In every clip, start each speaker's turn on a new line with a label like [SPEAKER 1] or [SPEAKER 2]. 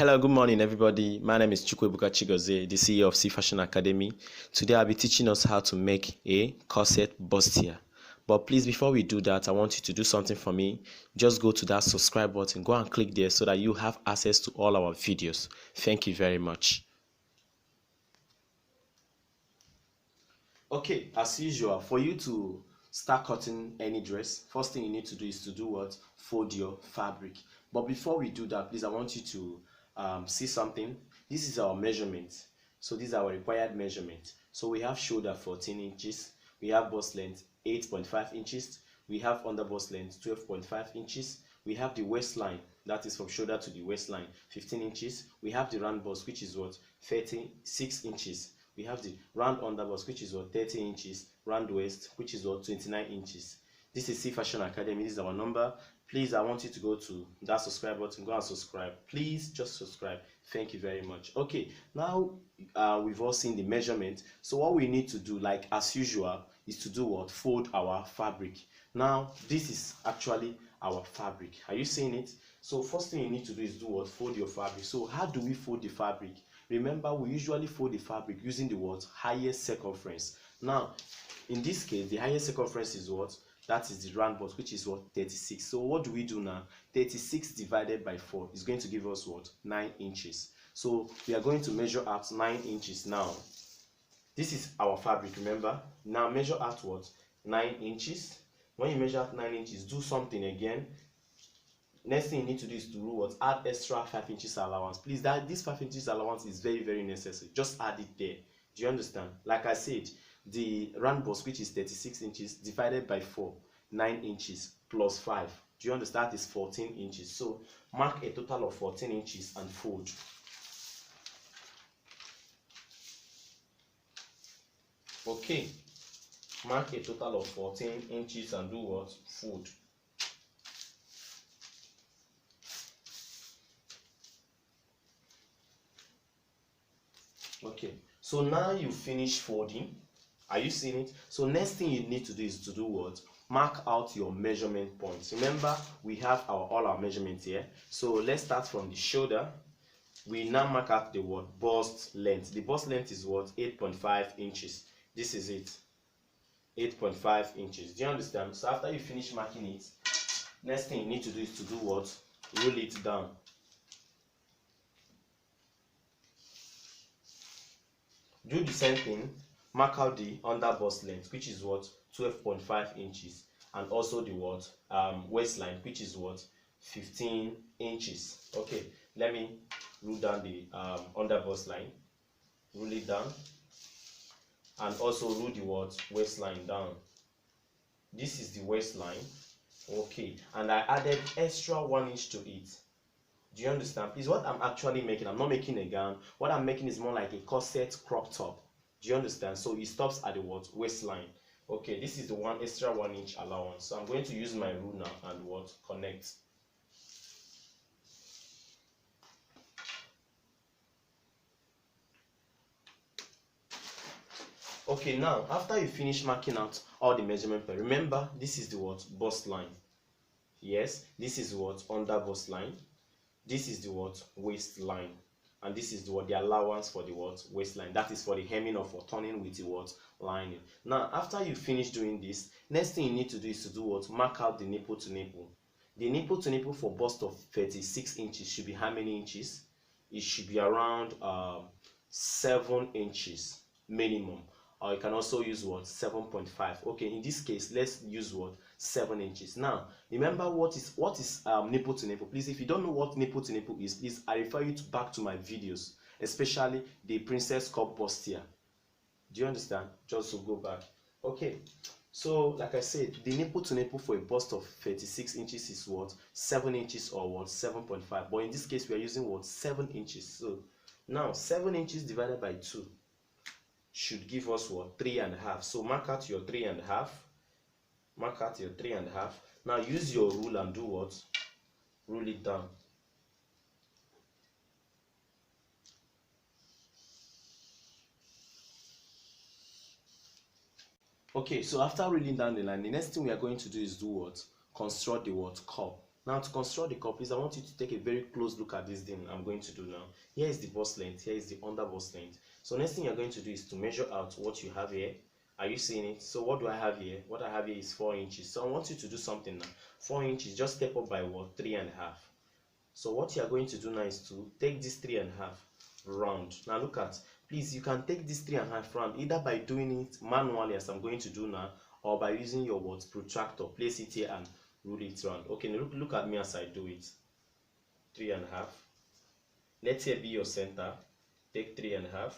[SPEAKER 1] Hello, good morning, everybody. My name is Chukwuebuka Chigozie, the CEO of Ceefashion Academy. Today, I'll be teaching us how to make a corset bustier. But please, before we do that, I want you to do something for me. Just go to that subscribe button, go and click there so that you have access to all our videos. Thank you very much. Okay, as usual, for you to start cutting any dress, first thing you need to do is to do what? Fold your fabric. But before we do that, please, I want you to see something. This is our measurement. So this is our required measurement. So we have shoulder 14 inches, we have bust length 8.5 inches, we have under bust length 12.5 inches, we have the waistline, that is from shoulder to the waistline, 15 inches, we have the round bust, which is what? 36 inches. We have the round under bust, which is what? 30 inches, round waist, which is what? 29 inches. This is Ceefashion Academy. This is our number. Please, I want you to go to that subscribe button, go and subscribe. Please just subscribe. Thank you very much. Okay, now we've all seen the measurement. So what we need to do, like as usual, is to do what? Fold our fabric. Now this is actually our fabric. Are you seeing it? So first thing you need to do is do what? Fold your fabric. So how do we fold the fabric? Remember, we usually fold the fabric using the what? Highest circumference. Now in this case, the highest circumference is what? That is the round bust, which is what? 36. So what do we do now? 36 divided by 4 is going to give us what? 9 inches. So we are going to measure out 9 inches now. This is our fabric, remember? Now measure out what? 9 inches. When you measure out 9 inches, do something again. Next thing you need to do is to do what? Add extra 5 inches allowance. Please, this 5 inches allowance is very, very necessary. Just add it there. Do you understand? Like I said, the round bust, which is 36 inches, divided by 4, 9 inches, plus 5. Do you understand? That is 14 inches. So mark a total of 14 inches and fold. Okay. Mark a total of 14 inches and do what? Fold. Okay. So now you finish folding. Are you seeing it? So next thing you need to do is to do what? Mark out your measurement points. Remember, we have all our measurements here. So let's start from the shoulder. We now mark out the what? Bust length. The bust length is what? 8.5 inches. This is it. 8.5 inches. Do you understand? So after you finish marking it, next thing you need to do is to do what? Roll it down. Do the same thing. Mark out the under bust length, which is what? 12.5 inches, and also the what? Waistline, which is what? 15 inches. Okay, let me rule down the under bust line. Rule it down, and also rule the what? Waistline down. This is the waistline. Okay, and I added extra 1 inch to it. Do you understand? Please, what I'm actually making, I'm not making a gown. What I'm making is more like a corset crop top. Do you understand? So it stops at the what? Waistline. Okay, this is the extra 1 inch allowance. So I'm going to use my rule now and what? Connect. Okay, now after you finish marking out all the measurement, remember this is the what? Bust line. Yes, this is what? Under bust line. This is the what? Waistline. And this is the what? The allowance for the what? Waistline. That is for the hemming or for turning with the what? Lining. Now after you finish doing this, next thing you need to do is to do what? Mark out the nipple to nipple. The nipple to nipple for bust of 36 inches should be how many inches? It should be around 7 inches minimum. Or you can also use what? 7.5. Okay, in this case, let's use what? 7 inches. Now, remember what is nipple to nipple. Please, if you don't know what nipple to nipple is, please, I refer you back to my videos, especially the Princess Corset Bustier. Do you understand? Just to go back. Okay, so like I said, the nipple to nipple for a bust of 36 inches is what? 7 inches or what? 7.5. But in this case, we are using what? 7 inches. So now 7 inches divided by 2 should give us what? 3.5. So mark out your 3.5. Mark out your 3.5. Now use your rule and do what? Rule it down. Okay, so after ruling down the line, the next thing we are going to do is do what? Construct the what? Cup. Now to construct the cup, please I want you to take a very close look at this thing I'm going to do now. Here is the bust length, here is the under bust length. So next thing you're going to do is to measure out what you have here. Are you seeing it? So what do I have here? What I have here is 4 inches. So I want you to do something now. 4 inches, just step up by what? 3.5. So what you are going to do now is to take this 3.5 round. Now look at, please, you can take this 3.5 round either by doing it manually as I'm going to do now, or by using your what? Protractor. Place it here and rule it round. Okay, now look at me as I do it. 3.5. Let here be your center. Take 3.5.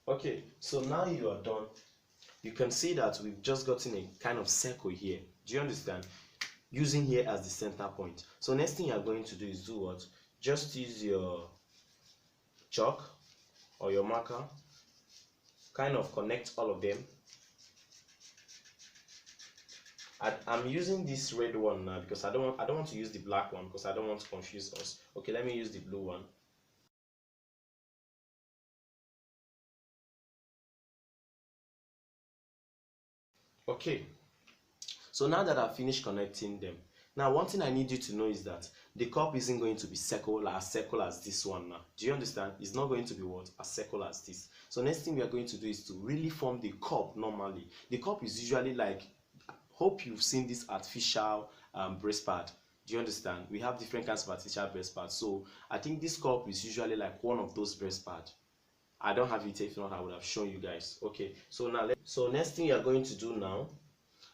[SPEAKER 1] Okay, so now you are done. You can see that we've just gotten a kind of circle here. Do you understand? Using here as the center point. So next thing you're going to do is do what? Just use your chalk or your marker, kind of connect all of them. I'm using this red one now because I don't want to use the black one because I don't want to confuse us. Okay, let me use the blue one. Okay, so now that I've finished connecting them, now one thing I need you to know is that the cup isn't going to be circle as this one now. Do you understand? It's not going to be what? As circle as this. So next thing we are going to do is to really form the cup normally. The cup is usually like, hope you've seen this artificial breast pad. Do you understand? We have different kinds of artificial breast pads. So I think this cup is usually like one of those breast pads. I don't have it, if not I would have shown you guys. Okay, so now so next thing you are going to do now,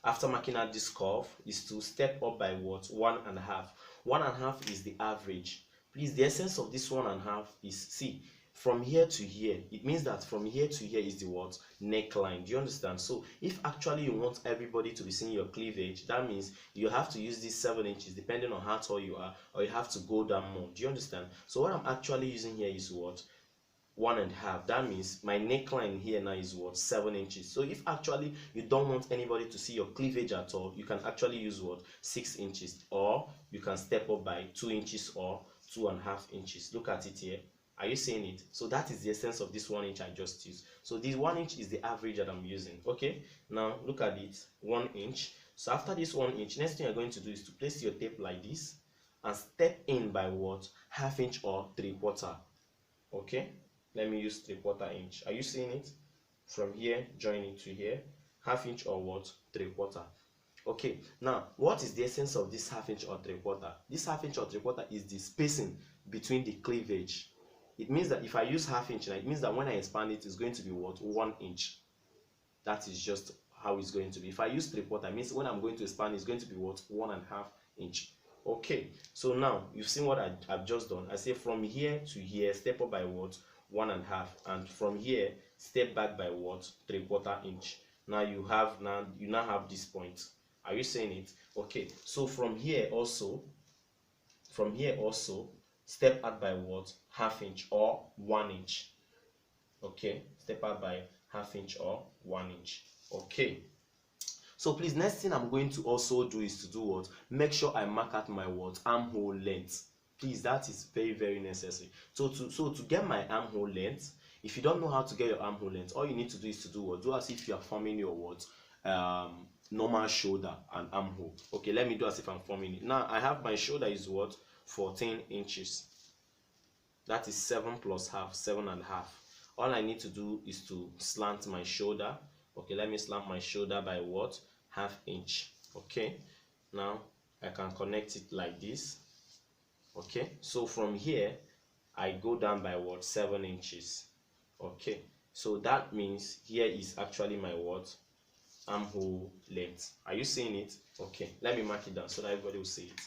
[SPEAKER 1] after marking out this curve, is to step up by what? 1.5. 1.5 is the average. Please, the essence of this 1.5 is, see, from here to here, it means that from here to here is the what? Neckline. Do you understand? So if actually you want everybody to be seeing your cleavage, that means you have to use these 7 inches depending on how tall you are, or you have to go down more. Do you understand? So what I'm actually using here is what? 1.5. That means my neckline here now is what? 7 inches. So if actually you don't want anybody to see your cleavage at all, you can actually use what? 6 inches, or you can step up by 2 inches or 2.5 inches. Look at it here. Are you seeing it? So that is the essence of this 1 inch I just used. So this 1 inch is the average that I'm using. Okay, now look at it. 1 inch. So after this 1 inch, next thing you're going to do is to place your tape like this and step in by what? 1/2 inch or 3/4. Okay, let me use 3/4 inch. Are you seeing it? From here, join it to here. 1/2 inch or what? 3/4. Okay, now what is the essence of this 1/2 inch or 3/4? This 1/2 inch or 3/4 is the spacing between the cleavage. It means that if I use 1/2 inch, it means that when I expand it, it's going to be what? 1 inch. That is just how it's going to be. If I use 3/4, it means when I'm going to expand, it's going to be what? 1.5 inch. Okay, so now you've seen what I've just done. I say from here to here, step up by what? 1.5, and from here, step back by what? 3/4 inch. Now you now have this point. Are you seeing it? Okay, so from here also, step out by what? 1/2 inch or 1 inch. Okay, step out by 1/2 inch or 1 inch. Okay, so please, next thing I'm going to also do is to do what? Make sure I mark out my what? Armhole length. Please, that is very, very necessary. So to get my armhole length, if you don't know how to get your armhole length, all you need to do is to do what? Do as if you are forming your what? Normal shoulder and armhole. Okay, let me do as if I'm forming it. Now I have my shoulder is what? 14 inches. That is 7 plus half, 7.5. All I need to do is to slant my shoulder. Okay, let me slant my shoulder by what? 1/2 inch. Okay, now I can connect it like this. Okay, so from here I go down by what? 7 inches. Okay, so that means here is actually my what? Armhole length. Are you seeing it? Okay, let me mark it down so that everybody will see it.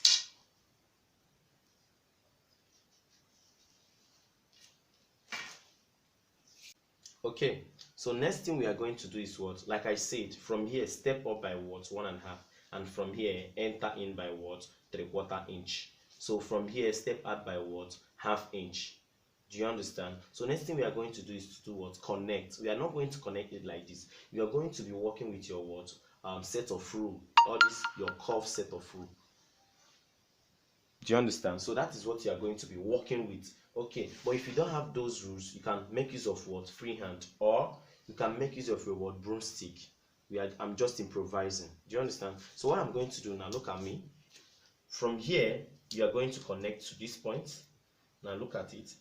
[SPEAKER 1] Okay, so next thing we are going to do is what? Like I said, from here step up by what? 1.5, and from here enter in by what? 3/4 inch. So from here step out by what? 1/2 inch. Do you understand? So next thing we are going to do is to do what? Connect. We are not going to connect it like this. You are going to be working with your what? Set of rule. All this your curve set of rule. Do you understand? So that is what you are going to be working with. Okay, but if you don't have those rules, you can make use of what? Freehand, or you can make use of your what? Broomstick. I'm just improvising. Do you understand? So what I'm going to do now, look at me. From here, you are going to connect to this point. Now look at it.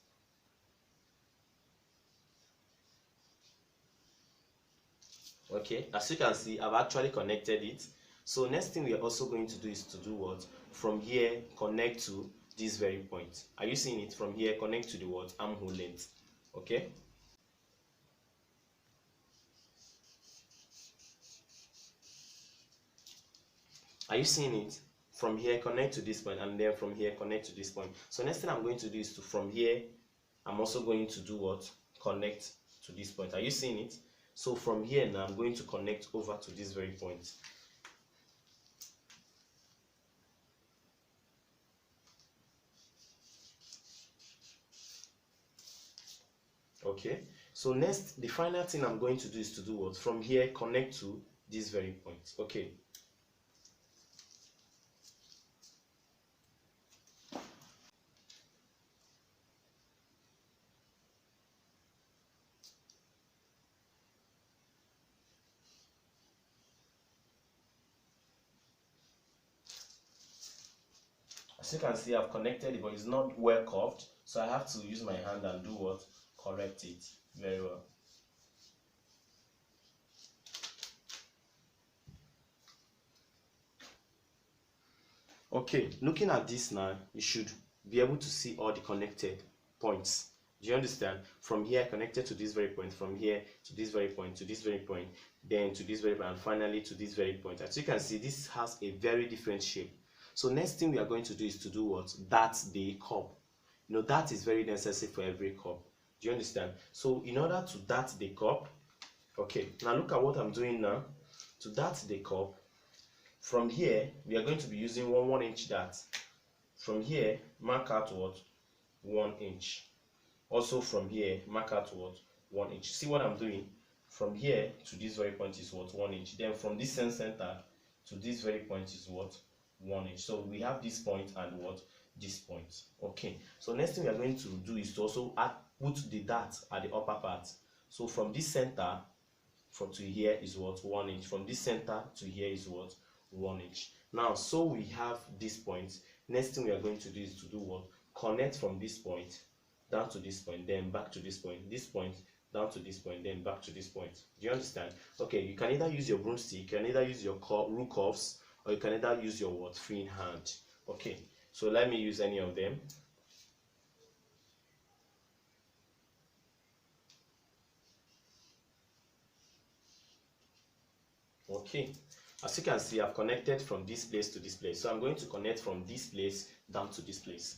[SPEAKER 1] Okay, as you can see, I've actually connected it. So next thing we are also going to do is to do what? From here, connect to this very point. Are you seeing it? From here, connect to the what? Armhole length. Okay. Are you seeing it? From here, connect to this point, and then from here, connect to this point. So next thing I'm going to do is to, from here, I'm also going to do what? Connect to this point. Are you seeing it? So from here now, I'm going to connect over to this very point. Okay, so next, the final thing I'm going to do is to do what? From here, connect to this very point. Okay. As you can see, I've connected it, but it's not well curved, so I have to use my hand and do what? Correct it very well. Okay, looking at this now, you should be able to see all the connected points. Do you understand? From here, connected to this very point, from here to this very point, to this very point, then to this very point, and finally to this very point. As you can see, this has a very different shape. So next thing we are going to do is to do what? That's the cup. You know, that is very necessary for every cup. Do you understand? So in order to dart the cup, okay, now look at what I'm doing now. To dart the cup, from here, we are going to be using 1 inch dart. From here, mark out what? 1 inch. Also from here, mark out what? 1 inch. See what I'm doing? From here to this very point is what? 1 inch. Then from this center to this very point is what? 1 inch. So we have this point and what? This point. Okay. So next thing we are going to do is to also put the dart at the upper part. So from this center to here is what? 1 inch. From this center to here is what? 1 inch. Now, so we have this point. Next thing we are going to do is to do what? Connect from this point down to this point, then back to this point down to this point, then back to this point. Do you understand? Okay, you can either use your broomstick, you can either use your rule curves, or you can either use your what? Free hand. Okay, so let me use any of them. Okay, as you can see, I've connected from this place to this place. So I'm going to connect from this place down to this place.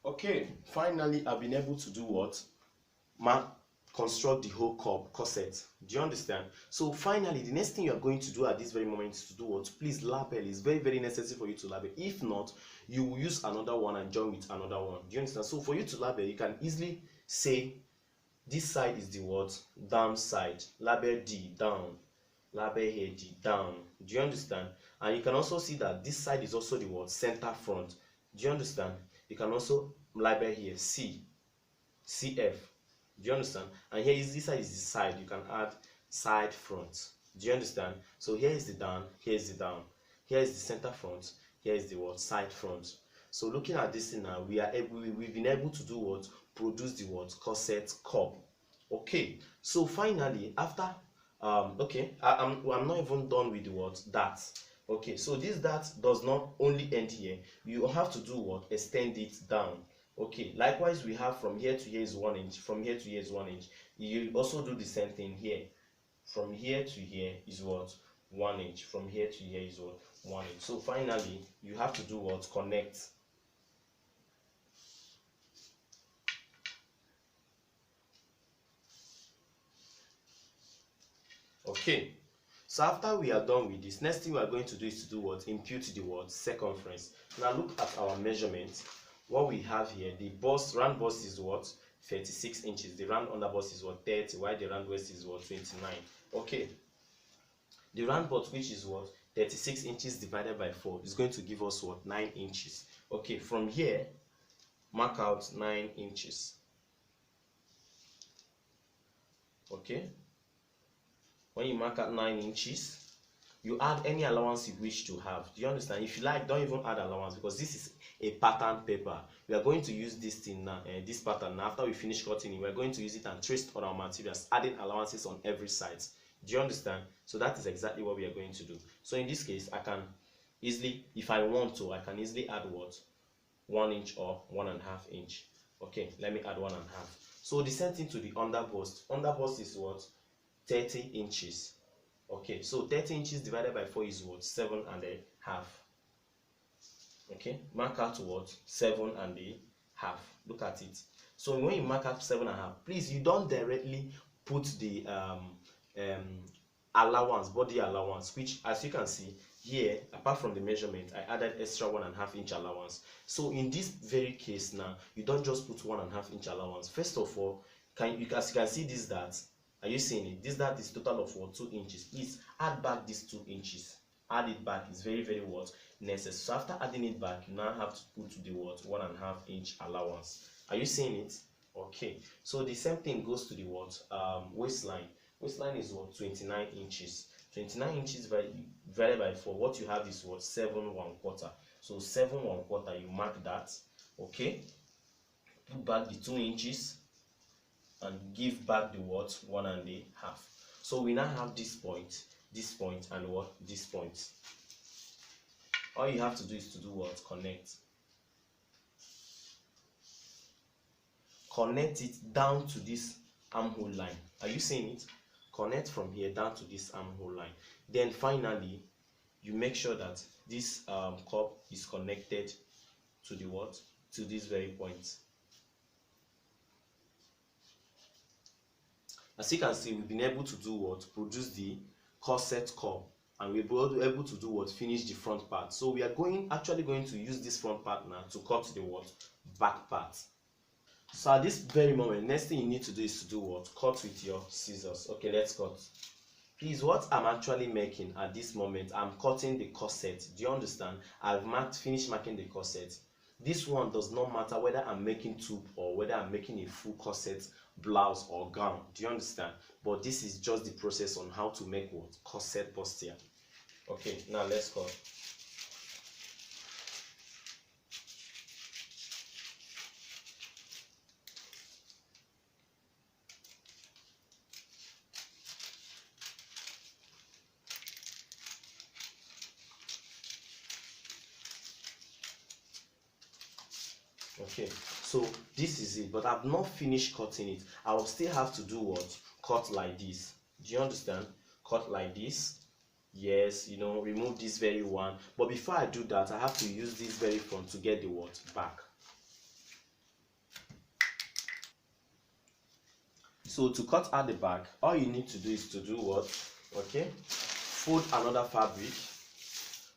[SPEAKER 1] Okay, finally I've been able to do what? Construct the whole corset. Do you understand? So finally, the next thing you are going to do at this very moment is to do what? Please label. It's very, very necessary for you to label. If not, you will use another one and join with another one. Do you understand? So for you to label, you can easily say this side is the what? Down side. Label D, down. Label here, D, down. Do you understand? And you can also see that this side is also the what? Center front. Do you understand? You can also label here C, CF. Do you understand? And here is this side is the side. You can add side front. Do you understand? So here is the down, here is the down, here is the center front, here is the what? Side front. So looking at this thing now, we've been able to do what? Produce the what? Corset cup. Okay. So finally, after okay, I'm not even done with the what? That. Okay. So this dart does not only end here. You have to do what? Extend it down. Okay, likewise we have from here to here is 1 inch, from here to here is 1 inch. You also do the same thing here. From here to here is what? 1 inch. From here to here is what? 1 inch. So finally you have to do what? Connect. Okay, so after we are done with this, next thing we are going to do is to do what? Impute the what? Circumference. Now look at our measurement. What we have here, the bust, round bust is what? 36 inches. The round under bust is what? 30, while the round waist is what? 29. Okay, the round bust, which is what? 36 inches divided by 4 is going to give us what? 9 inches. Okay, from here, mark out 9 inches. Okay, when you mark out 9 inches, you add any allowance you wish to have. Do you understand? If you like, don't even add allowance, because this is a pattern paper. We are going to use this thing now, this pattern now. After we finish cutting it, we are going to use it and trace on our materials, adding allowances on every side. Do you understand? So that is exactly what we are going to do. So in this case, I can easily, if I want to, I can easily add what? 1 inch or 1.5 inch. Okay, let me add 1.5. So the same thing to the under bust. Under bust is what? 30 inches. Okay, so 30 inches divided by 4 is what? 7.5. Okay, mark out what? 7.5. Look at it. So when you mark out 7.5, please, you don't directly put the allowance, body allowance, which, as you can see here, apart from the measurement, I added extra 1.5 inch allowance. So in this very case now, you don't just put 1.5 inch allowance. First of all, as you can see this dart, are you seeing it? This dart is total of what? 2 inches. Please add back these 2 inches. Add it back. It's very, very what? Necessary. So after adding it back, you now have to put the what? 1.5 inch allowance. Are you seeing it? Okay. So the same thing goes to the what? Waistline. Waistline is what? 29 inches. 29 inches divided by 4. What you have is what? 7.25. So 7.25. You mark that. Okay. Put back the 2 inches and give back the what? 1.5. So we now have this point, and what? This point. All you have to do is to do what? Connect. Connect it down to this armhole line. Are you seeing it? Connect from here down to this armhole line. Then finally, you make sure that this cup is connected to the what? To this very point. As you can see, we've been able to do what? Produce the corset cup, and we're able to do what? Finish the front part. So we are actually going to use this front part now to cut the what? Back part. So at this very moment, next thing you need to do is to do what? Cut with your scissors. Okay, let's cut. Please, what I'm actually making at this moment, I'm cutting the corset. Do you understand? I've finished marking the corset. This one does not matter whether I'm making tube or whether I'm making a full corset blouse or gown. Do you understand? But this is just the process on how to make what? Corset bustier. Okay, now let's cut. Okay, so this is it, but I've not finished cutting it. I will still have to do what? Cut like this. Do you understand? Cut like this. Yes, you know, remove this very one. But before I do that, I have to use this very front to get the what? Back. So to cut out the back, all you need to do is to do what? Okay, fold another fabric.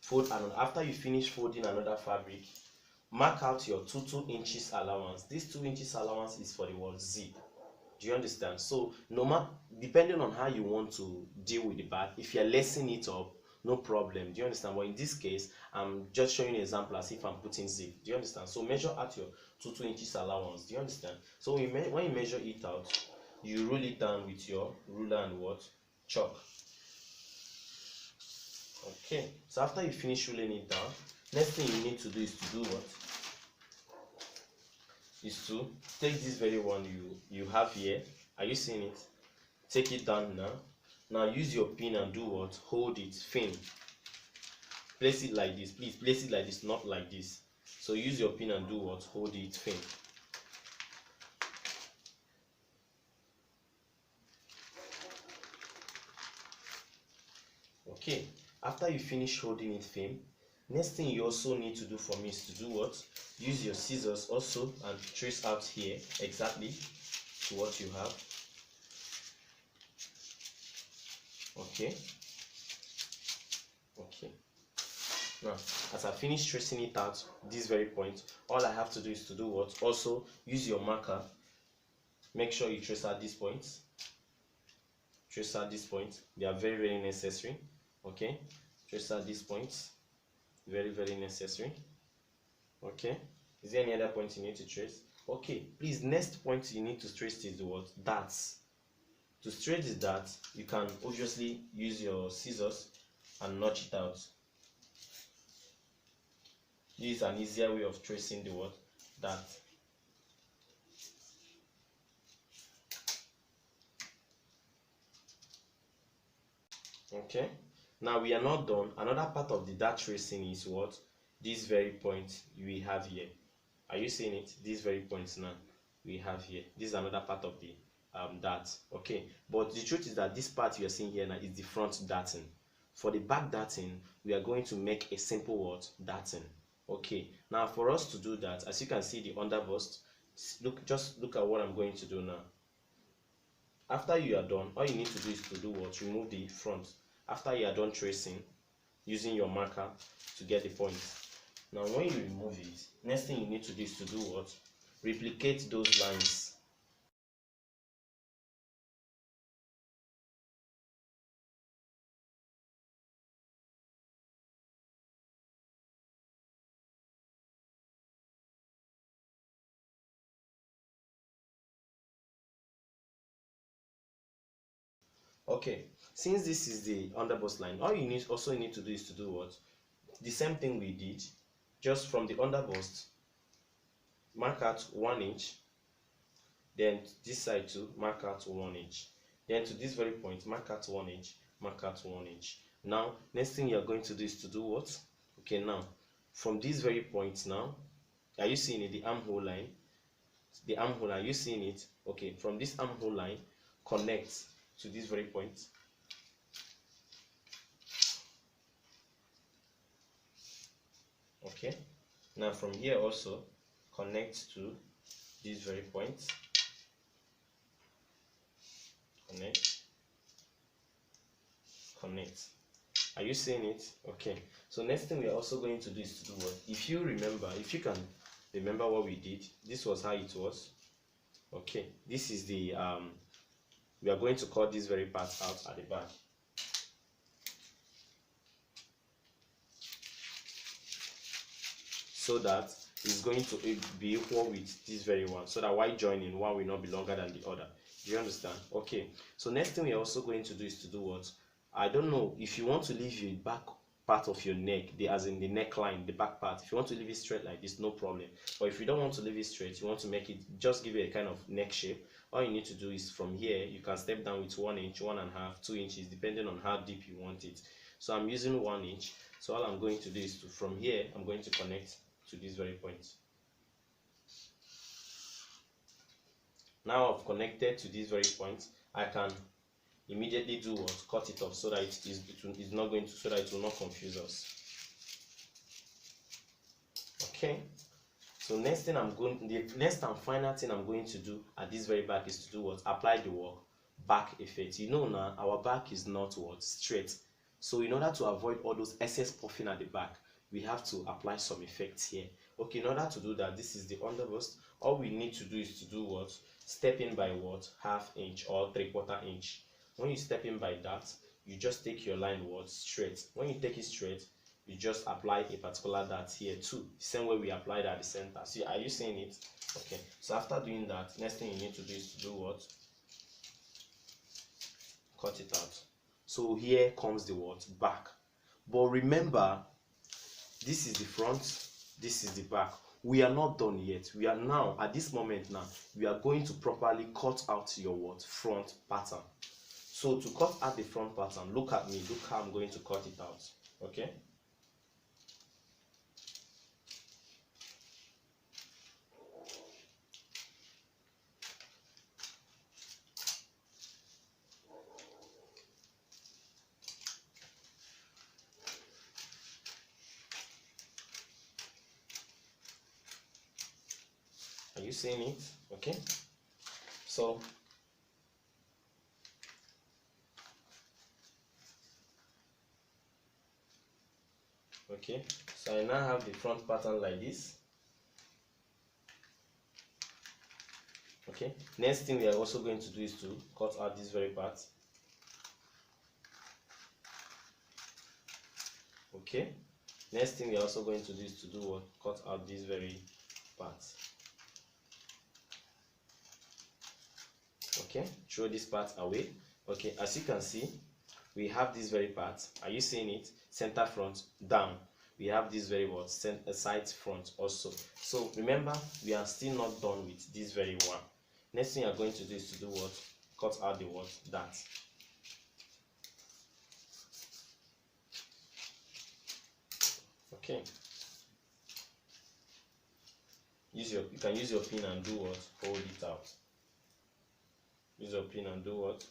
[SPEAKER 1] Fold another. After you finish folding another fabric, mark out your 2 inches allowance. This 2 inches allowance is for the word zip. Do you understand? So no matter, depending on how you want to deal with the back, if you're lacing it up, no problem. Do you understand? But in this case, I'm just showing you an example as if I'm putting zip. Do you understand? So measure out your 2 inches allowance. Do you understand? So when you measure it out, you roll it down with your ruler and what? Chalk. Okay. So after you finish rolling it down, next thing you need to do is to do what? Is to take this very one you have here. Are you seeing it? Take it down now. Now use your pin and do what? Hold it, fin. Place it like this. Please place it like this, not like this. So use your pin and do what? Hold it, fin. Okay. After you finish holding it, fin, next thing you also need to do for me is to do what? Use your scissors also and trace out here exactly to what you have. Okay. Okay. Now, as I finish tracing it out, this very point, all I have to do is to do what? Also, use your marker. Make sure you trace out these points. Trace out these points. They are very, very necessary. Okay. Trace out these points. Very, very necessary. Okay. Is there any other point you need to trace? Okay. Please, next point you need to trace is the what? Darts. To straight the dart, you can obviously use your scissors and notch it out. This is an easier way of tracing the what? Dart. Okay. Now we are not done. Another part of the dart tracing is what? This very point we have here. Are you seeing it? These very points now we have here. This is another part of the dart. Okay. But the truth is that this part you are seeing here now is the front darting. For the back darting, we are going to make a simple what? Darting. Okay. Now for us to do that, as you can see the underbust, just look at what I'm going to do now. After you are done, all you need to do is to do what? Remove the front. After you are done tracing, using your marker to get the point. Now when you remove it, next thing you need to do is to do what? Replicate those lines. Okay, since this is the underbust line, all you also need to do is to do what? The same thing we did, just from the underbust, mark out 1 inch, then this side too, mark out 1 inch, then to this very point, mark out 1 inch, mark out 1 inch. Now, next thing you are going to do is to do what? Okay, now, from this very point now, are you seeing it, the armhole line? The armhole, are you seeing it? Okay, from this armhole line, connect to this very point. Okay, now from here also connect to this very point. Connect. Are you seeing it? Okay, so next thing we are also going to do is to do what? If you can remember what we did, this was how it was. Okay, this is the we are going to cut this very part out at the back. So that it's going to be equal with this very one, so that while joining, one will not be longer than the other. Do you understand? Okay, so next thing we're also going to do is to do what? I don't know if you want to leave your back part of your neck, as in the neckline, the back part, if you want to leave it straight like this, no problem. But if you don't want to leave it straight, you want to make it, just give it a kind of neck shape, all you need to do is from here, you can step down with 1 inch, 1.5, 2 inches, depending on how deep you want it. So I'm using 1 inch, so all I'm going to do is to, from here, I'm going to connect to this very point. Now I've connected to this very point, I can immediately do what? Cut it off, so that it is not going to, so that it will not confuse us. Okay, so next thing the next and final thing I'm going to do at this very back is to do what? Apply the work back effect. You know now our back is not what? Straight. So in order to avoid all those excess puffing at the back, we have to apply some effects here. Okay, in order to do that, this is the underbust. All we need to do is to do what? Step in by what? 1/2 inch or 3/4 inch. When you step in by that, you just take your line what? Straight. When you take it straight, you just apply a particular dart here too, the same way we applied at the center. See, are you seeing it? Okay, so after doing that, next thing you need to do is to do what? Cut it out. So here comes the what? Back. But remember, this is the front, this is the back. We are not done yet. We are now, at this moment now, we are going to properly cut out your what? Front pattern. So to cut out the front pattern, look at me, look how I'm going to cut it out. Okay, are you seeing it? Okay, so Okay, so I now have the front pattern like this. Okay, next thing we are also going to do is to cut out this very part. Okay, next thing we are also going to do is to do what? Cut out this very part. Okay, throw this part away. Okay, as you can see, we have this very part. Are you seeing it? Center front down. We have this very what? Side front also. So remember, we are still not done with this very one. Next thing you are going to do is to do what? Cut out the what? That. Okay. You can use your pin and do what? Hold it out. Use your pin and do what?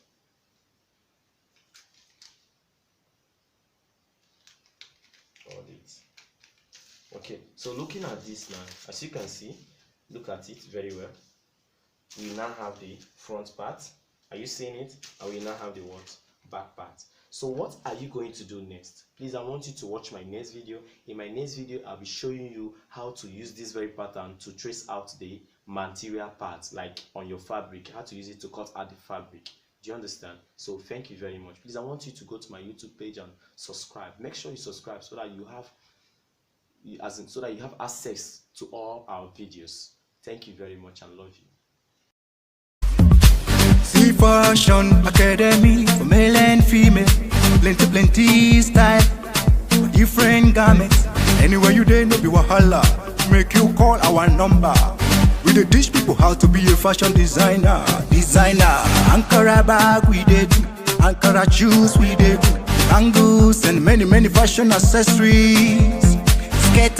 [SPEAKER 1] Hold it. Okay, so looking at this now, as you can see, look at it very well. We now have the front part. Are you seeing it? And we now have the what? Back part. So what are you going to do next? Please, I want you to watch my next video. In my next video, I'll be showing you how to use this very pattern to trace out the material parts, like on your fabric, how to use it to cut out the fabric. Do you understand? So thank you very much. Please, I want you to go to my YouTube page and subscribe. Make sure you subscribe so that you have access to all our videos. Thank you very much and love you.
[SPEAKER 2] Ceefashion Academy for male and female, plenty style, different garments. Anywhere you there, no be wahala. Make you call our number. We dey teach people how to be a fashion designer. Ankara bag we dey do, Ankara shoes we dey do, angles and many fashion accessories. Skate